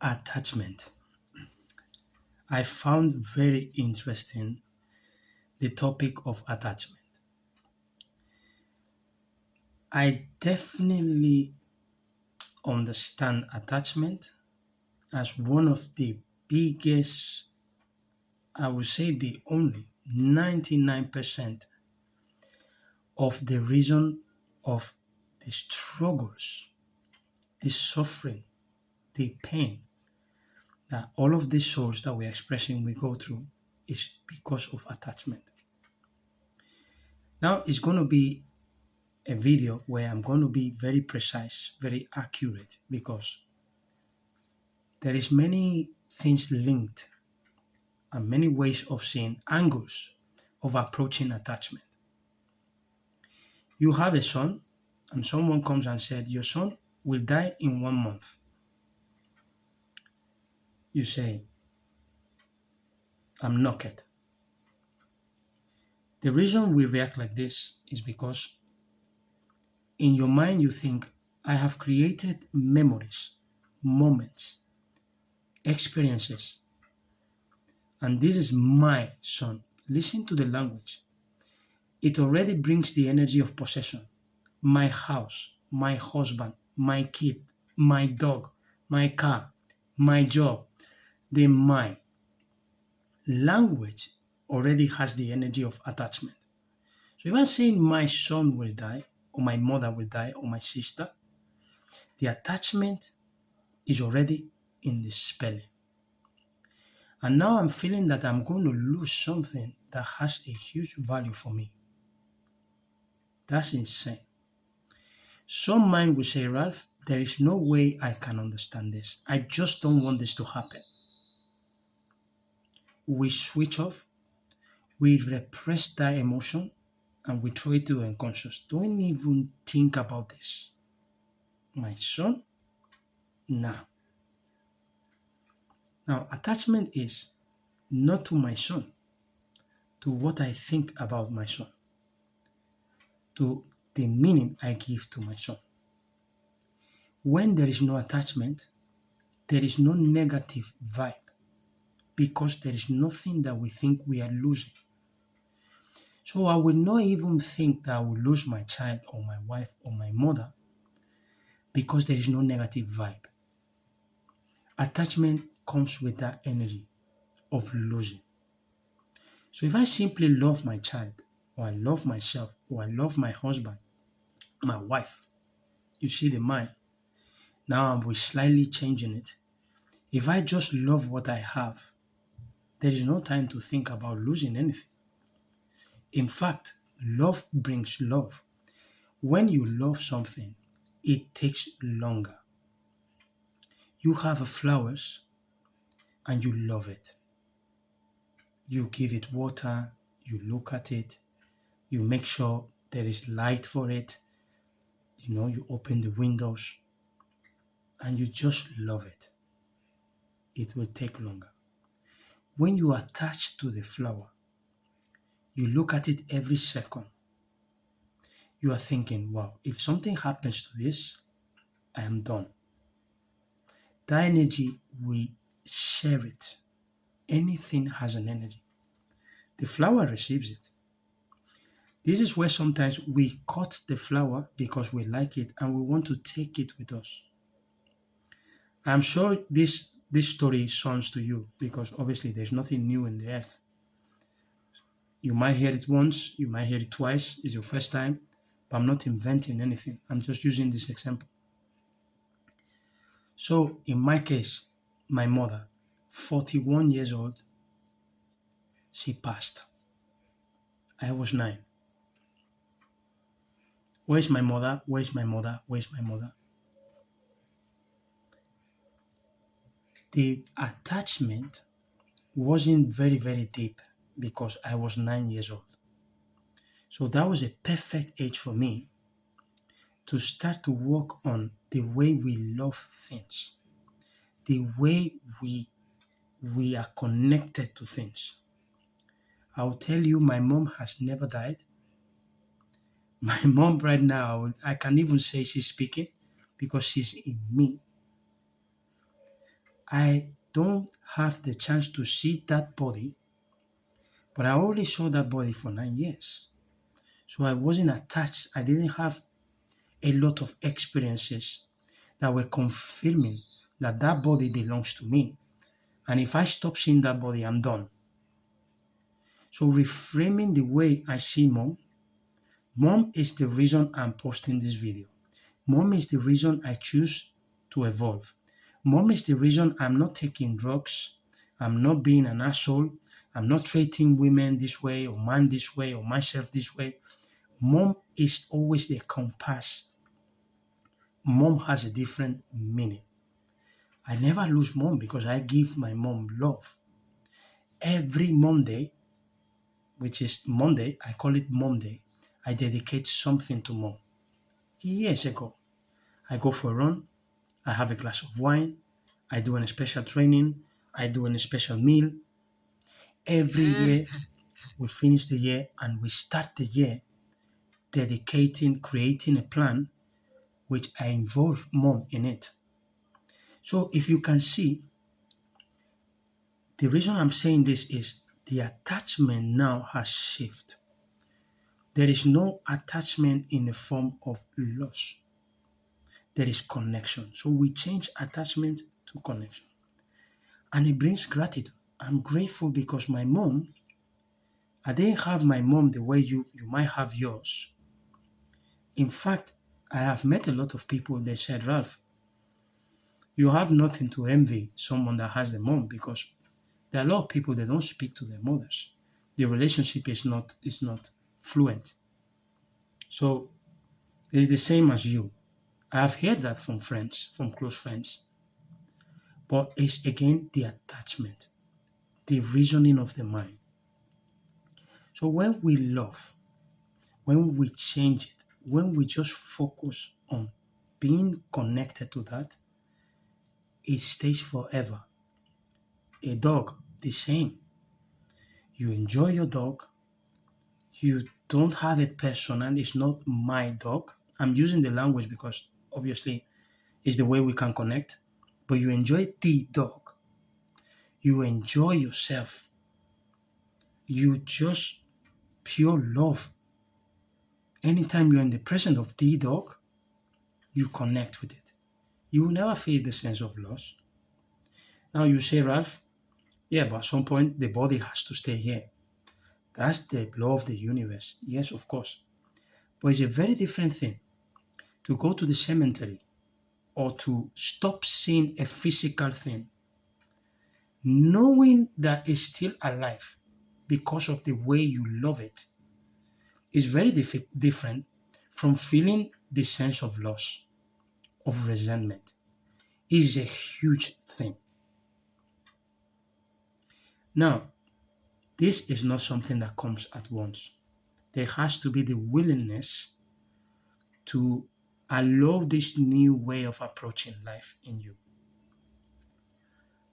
Attachment. I found very interesting the topic of attachment. I definitely understand attachment as one of the biggest, I would say the only 99% of the reason of the struggles, the suffering, the pain that all of these souls that we're expressing we go through is because of attachment. Now it's going to be a video where I'm going to be very precise, very accurate because there is many things linked and many ways of seeing angles of approaching attachment. You have a son and someone comes and said, your son will die in 1 month. You say, I'm knocked. The reason we react like this is because in your mind you think, I have created memories, moments, experiences, and this is my son. Listen to the language. It already brings the energy of possession. My house, my husband, my kid, my dog, my car, my job, the my. Language already has the energy of attachment. So if I'm saying my son will die, or my mother will die, or my sister, the attachment is already in the spelling. And now I'm feeling that I'm going to lose something that has a huge value for me. That's insane. Some mind will say, Ralph, there is no way I can understand this. I just don't want this to happen. We switch off, we repress that emotion, and we throw it to the unconscious. Don't even think about this. My son? Now. Now, attachment is not to my son, to what I think about my son, to the meaning I give to my son. When there is no attachment, there is no negative vibe because there is nothing that we think we are losing. So I will not even think that I will lose my child or my wife or my mother because there is no negative vibe. Attachment comes with that energy of losing. So if I simply love my child, or I love myself, or I love my husband, my wife, you see the mind. Now we're slightly changing it. If I just love what I have, there is no time to think about losing anything. In fact, love brings love. When you love something, it takes longer. You have flowers and you love it. You give it water, you look at it, you make sure there is light for it. You open the windows and you just love it. It will take longer. When you attach to the flower, you look at it every second. You are thinking, wow, if something happens to this, I am done. That energy, we share it. Anything has an energy. The flower receives it. This is where sometimes we cut the flower because we like it and we want to take it with us. I'm sure this story sounds to you because obviously there's nothing new in the earth. You might hear it once, you might hear it twice, it's your first time, but I'm not inventing anything. I'm just using this example. So in my case, my mother, 41 years old, she passed. I was 9. Where's my mother? Where's my mother? Where's my mother? The attachment wasn't very, very deep because I was 9 years old. So that was a perfect age for me to start to work on the way we love things, the way we are connected to things. I'll tell you, my mom has never died. My mom right now, I can even say she's speaking because she's in me. I don't have the chance to see that body, but I only saw that body for 9 years. So I wasn't attached. I didn't have a lot of experiences that were confirming that that body belongs to me. And if I stop seeing that body, I'm done. So reframing the way I see mom, mom is the reason I'm posting this video. Mom is the reason I choose to evolve. Mom is the reason I'm not taking drugs. I'm not being an asshole. I'm not treating women this way or man this way or myself this way. Mom is always the compass. Mom has a different meaning. I never lose mom because I give my mom love. Every Monday, which is Monday, I call it Mom Day, I dedicate something to mom. Years ago, I go for a run, I have a glass of wine, I do a special training, I do a special meal. Every year, we finish the year and we start the year dedicating, creating a plan which I involve mom in it. So if you can see, the reason I'm saying this is the attachment now has shifted. There is no attachment in the form of loss. There is connection. So we change attachment to connection. And it brings gratitude. I'm grateful because my mom, I didn't have my mom the way you might have yours. In fact, I have met a lot of people that said, Ralph, you have nothing to envy someone that has the mom because there are a lot of people that don't speak to their mothers. The relationship is not fluent. So it's the same as you. I have heard that from friends, from close friends. But it's again the attachment, the reasoning of the mind. So when we love, when we change it, when we just focus on being connected to that, it stays forever. A dog, the same. You enjoy your dog, you don't have it personal, it's not my dog. I'm using the language because obviously it's the way we can connect, but you enjoy the dog. You enjoy yourself. You just pure love. Anytime you're in the presence of the dog, you connect with it. You will never feel the sense of loss. Now you say, Ralph, yeah, but at some point the body has to stay here. That's the law of the universe. Yes, of course. But it's a very different thing to go to the cemetery or to stop seeing a physical thing, knowing that it's still alive because of the way you love it is very different from feeling the sense of loss, of resentment. Is a huge thing. Now, this is not something that comes at once. There has to be the willingness to allow this new way of approaching life in you.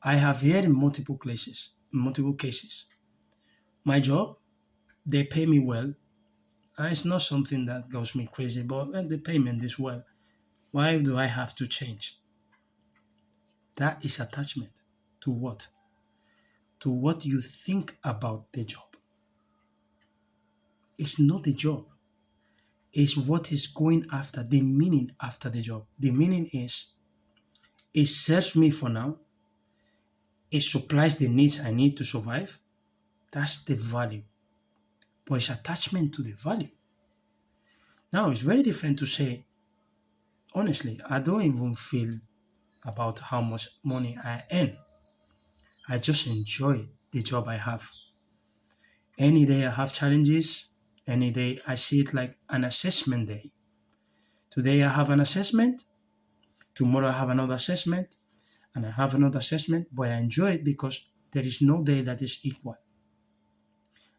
I have heard in multiple cases, my job, they pay me well, and it's not something that goes me crazy, but the payment is well. Why do I have to change? That is attachment to what? To what you think about the job. It's not the job. It's what is going after, the meaning after the job. The meaning is it serves me for now. It supplies the needs I need to survive. That's the value. But it's attachment to the value. Now, it's very different to say, honestly, I don't even feel about how much money I earn. I just enjoy the job I have. Any day I have challenges, any day I see it like an assessment day. Today I have an assessment, tomorrow I have another assessment, and I have another assessment, but I enjoy it because there is no day that is equal.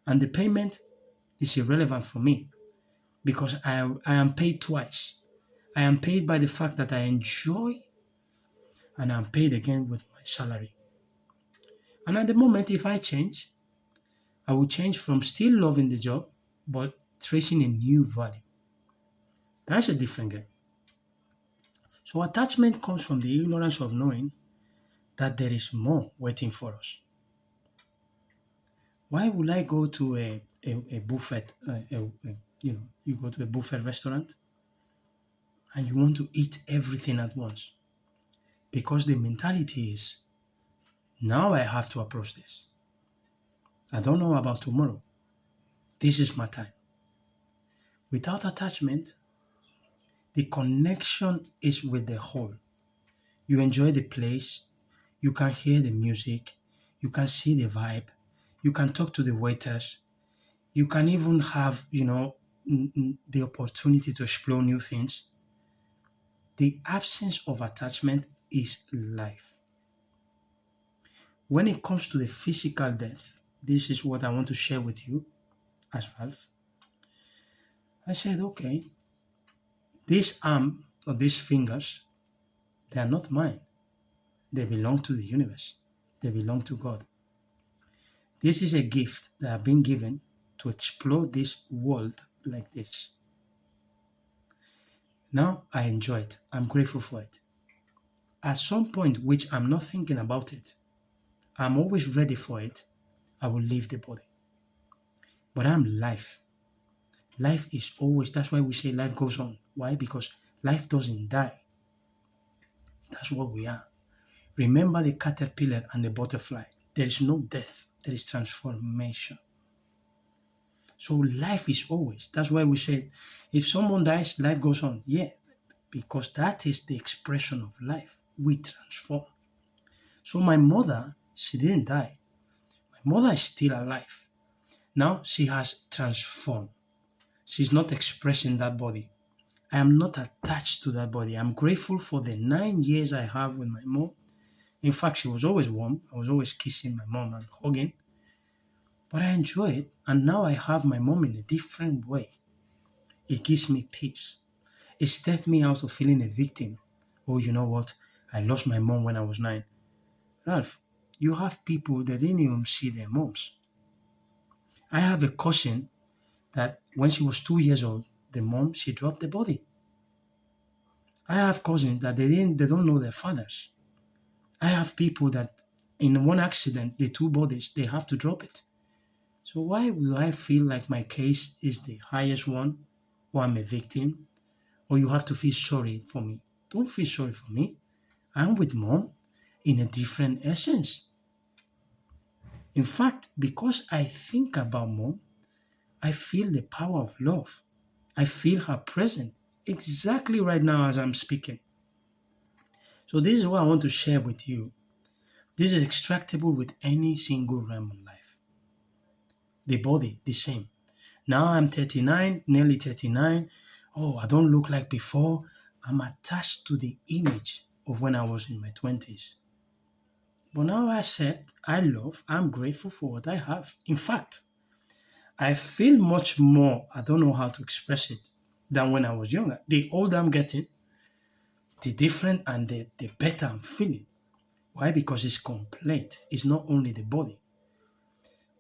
And the payment is irrelevant for me because I am paid twice. I am paid by the fact that I enjoy, and I'm paid again with my salary. And at the moment, if I change, I will change from still loving the job, but tracing a new value. That's a different game. So attachment comes from the ignorance of knowing that there is more waiting for us. Why would I go to a buffet, you go to a buffet restaurant and you want to eat everything at once? Because the mentality is, now I have to approach this. I don't know about tomorrow. This is my time. Without attachment, the connection is with the whole. You enjoy the place, you can hear the music, you can see the vibe, you can talk to the waiters, you can even have, the opportunity to explore new things. The absence of attachment is life. When it comes to the physical death, this is what I want to share with you as Ralph. I said, okay, this arm or these fingers, they are not mine. They belong to the universe. They belong to God. This is a gift that I've been given to explore this world like this. Now I enjoy it. I'm grateful for it. At some point, which I'm not thinking about it, I'm always ready for it, I will leave the body. But I'm life. Life is always, that's why we say life goes on. Why? Because life doesn't die. That's what we are. Remember the caterpillar and the butterfly. There is no death, there is transformation. So life is always. That's why we say if someone dies, life goes on. Yeah, because that is the expression of life. We transform. So my mother, she didn't die. My mother is still alive. Now she has transformed. She's not expressing that body. I am not attached to that body. I'm grateful for the 9 years I have with my mom. In fact, she was always warm. I was always kissing my mom and hugging. But I enjoy it. And now I have my mom in a different way. It gives me peace. It stepped me out of feeling a victim. Oh, you know what? I lost my mom when I was 9. Ralph, you have people that didn't even see their moms. I have a cousin that when she was 2 years old, the mom, she dropped the body. I have cousins that they don't know their fathers. I have people that in one accident, the two bodies, they have to drop it. So why do I feel like my case is the highest one, or I'm a victim, or you have to feel sorry for me? Don't feel sorry for me. I'm with mom in a different essence. In fact, because I think about mom, I feel the power of love. I feel her presence exactly right now as I'm speaking. So this is what I want to share with you. This is extractable with any single realm of life. The body, the same. Now I'm 39, nearly 39. Oh, I don't look like before. I'm attached to the image of when I was in my 20s. But now I accept, I love, I'm grateful for what I have. In fact, I feel much more, I don't know how to express it, than when I was younger. The older I'm getting, the different and the better I'm feeling. Why? Because it's complete. It's not only the body.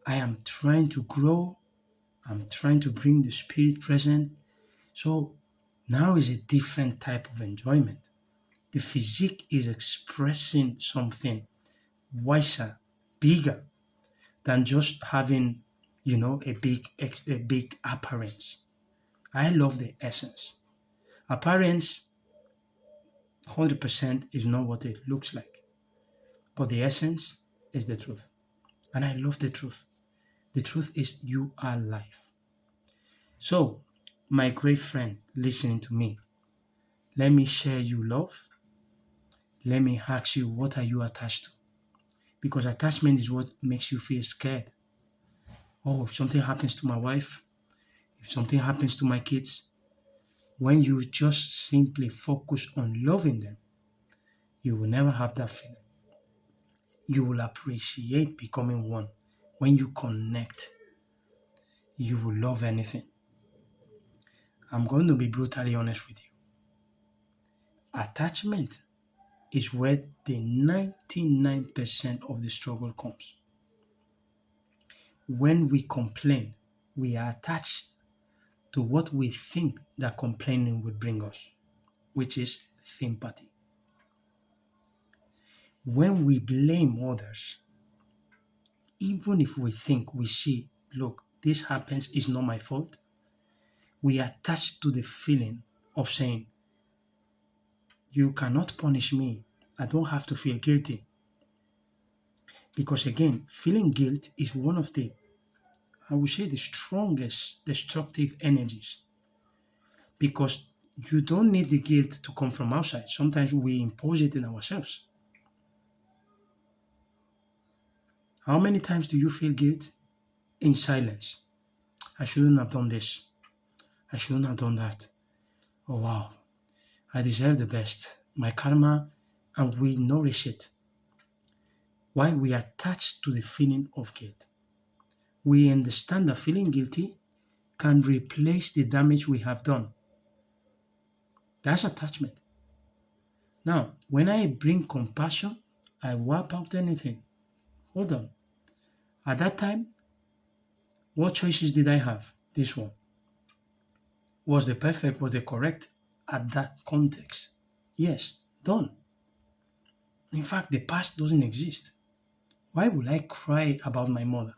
I am trying to grow. I'm trying to bring the spirit present. So now is a different type of enjoyment. The physique is expressing something wiser, bigger than just having, a big appearance. I love the essence. Appearance, 100% is not what it looks like, but the essence is the truth. And I love the truth. The truth is you are life. So, my great friend listening to me, let me share you love. Let me ask you, what are you attached to? Because attachment is what makes you feel scared. Oh, if something happens to my wife, if something happens to my kids, when you just simply focus on loving them, you will never have that feeling. You will appreciate becoming one. When you connect, you will love anything. I'm going to be brutally honest with you. Attachment is where the 99% of the struggle comes. When we complain, we are attached to what we think that complaining would bring us, which is sympathy. When we blame others, even if we think we see, look, this happens, it's not my fault, we attach to the feeling of saying, you cannot punish me. I don't have to feel guilty. Because again, feeling guilt is one of the, I would say, the strongest destructive energies. Because you don't need the guilt to come from outside. Sometimes we impose it in ourselves. How many times do you feel guilt? In silence. I shouldn't have done this. I shouldn't have done that. Oh wow, I deserve the best. My karma, and we nourish it. Why? We attach to the feeling of guilt. We understand that feeling guilty can replace the damage we have done. That's attachment. Now, when I bring compassion, I wipe out anything. Hold on. At that time, what choices did I have? This one. Was the perfect, was the correct at that context? Yes, done. In fact, the past doesn't exist. Why would I cry about my mother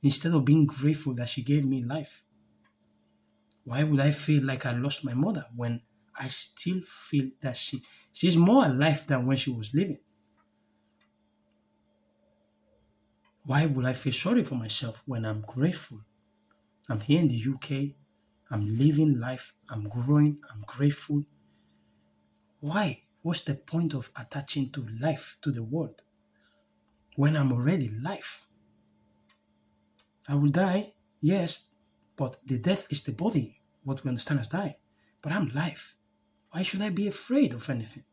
instead of being grateful that she gave me life? Why would I feel like I lost my mother when I still feel that she's more alive than when she was living? Why would I feel sorry for myself when I'm grateful? I'm here in the UK, I'm living life, I'm growing, I'm grateful. Why? What's the point of attaching to life, to the world, when I'm already life? I will die, yes, but the death is the body, what we understand as die. But I'm life. Why should I be afraid of anything?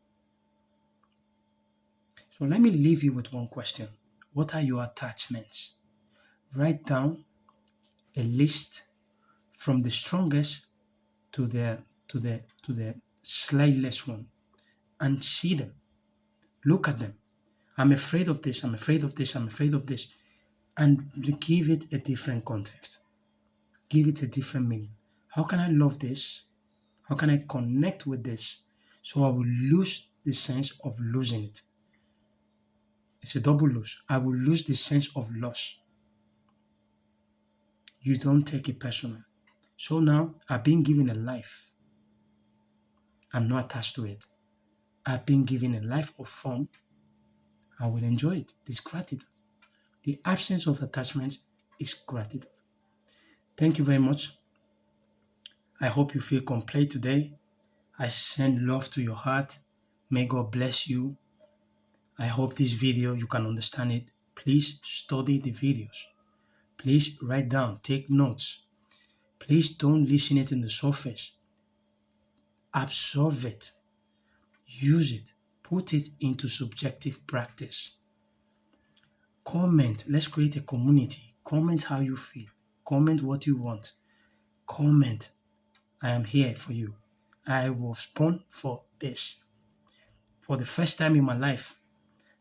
So let me leave you with one question. What are your attachments? Write down a list from the strongest to the slightest one and see them. Look at them. I'm afraid of this, I'm afraid of this, I'm afraid of this. And give it a different context. Give it a different meaning. How can I love this? How can I connect with this so I will lose the sense of losing it? It's a double lose. I will lose the sense of loss. You don't take it personal. So now I've been given a life. I'm not attached to it. I've been given a life of form. I will enjoy it. This gratitude. The absence of attachment is gratitude. Thank you very much. I hope you feel complete today. I send love to your heart. May God bless you. I hope this video you can understand it. Please study the videos. Please write down, take notes. Please don't listen it in the surface. Absorb it. Use it. Put it into subjective practice. Comment. Let's create a community. Comment how you feel. Comment what you want. Comment. I am here for you. I was born for this. For the first time in my life,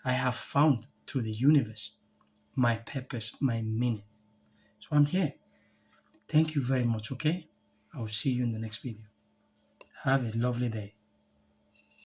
I have found through the universe my purpose, my meaning. So I'm here. Thank you very much, okay? I will see you in the next video. Have a lovely day.